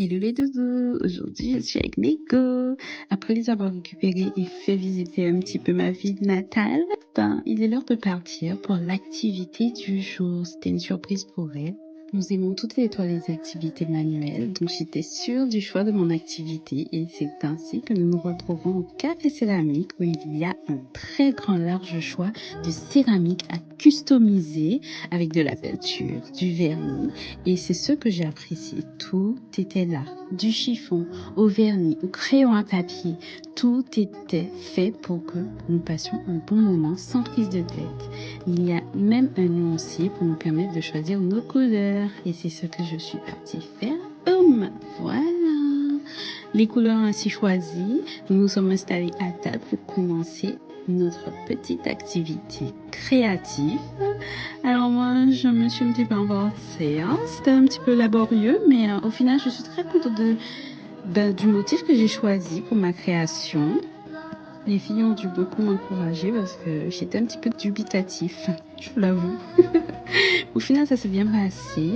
Hello les doudous, aujourd'hui je suis avec Nego. Après les avoir récupérés et fait visiter un petit peu ma ville natale, il est l'heure de partir pour l'activité du jour. C'était une surprise pour elle. Nous aimons toutes les trois les activités manuelles, donc j'étais sûre du choix de mon activité et c'est ainsi que nous nous retrouvons au Café Céramique où il y a un très grand large choix de céramique à customiser avec de la peinture, du vernis et c'est ce que j'ai apprécié. Tout était là, du chiffon au vernis, au crayon à papier, tout était fait pour que nous passions un bon moment sans prise de tête. Il y a même un nuancier pour nous permettre de choisir nos couleurs. Et c'est ce que je suis partie faire. Boum! Voilà! Les couleurs ainsi choisies, nous nous sommes installés à table pour commencer notre petite activité créative. Alors moi, je me suis un petit peu embarrassée. C'était un petit peu laborieux, mais au final, je suis très contente du motif que j'ai choisi pour ma création. Les filles ont dû beaucoup m'encourager parce que j'étais un petit peu dubitatif, je vous l'avoue. Au final, ça s'est bien passé.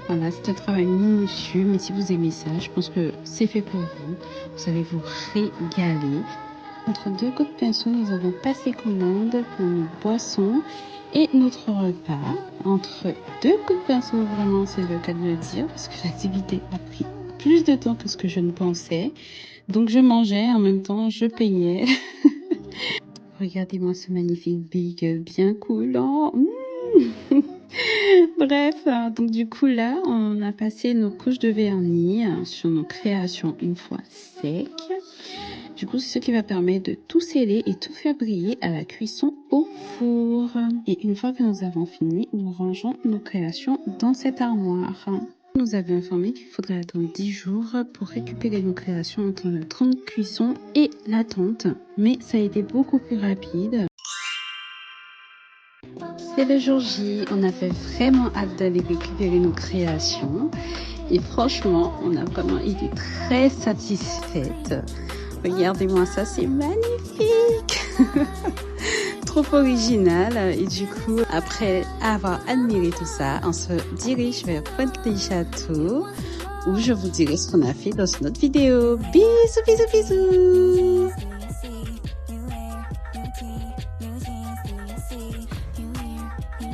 Voilà, c'est un travail minutieux, mais si vous aimez ça, je pense que c'est fait pour vous. Vous allez vous régaler. Entre deux coups de pinceau, nous avons passé commande pour nos boissons et notre repas. Entre deux coups de pinceau, vraiment, c'est le cas de le dire, parce que l'activité a pris plus de temps que ce que je ne pensais. Donc, je mangeais, en même temps, je payais. Regardez-moi ce magnifique big bien coulant. Bref, donc du coup là, on a passé nos couches de vernis sur nos créations une fois sec. Du coup, c'est ce qui va permettre de tout sceller et tout faire briller à la cuisson au four. Et une fois que nous avons fini, nous rangeons nos créations dans cette armoire. Nous avions informé qu'il faudrait attendre 10 jours pour récupérer nos créations entre le temps de cuisson et l'attente. Mais ça a été beaucoup plus rapide. C'est le jour J, on avait vraiment hâte d'aller récupérer nos créations. Et franchement, on a vraiment été très satisfaite. Regardez-moi ça, c'est magnifique. Trop original. Et du coup, après avoir admiré tout ça, on se dirige vers Pointe des Châteaux où je vous dirai ce qu'on a fait dans une autre vidéo. Bisous, bisous, bisous.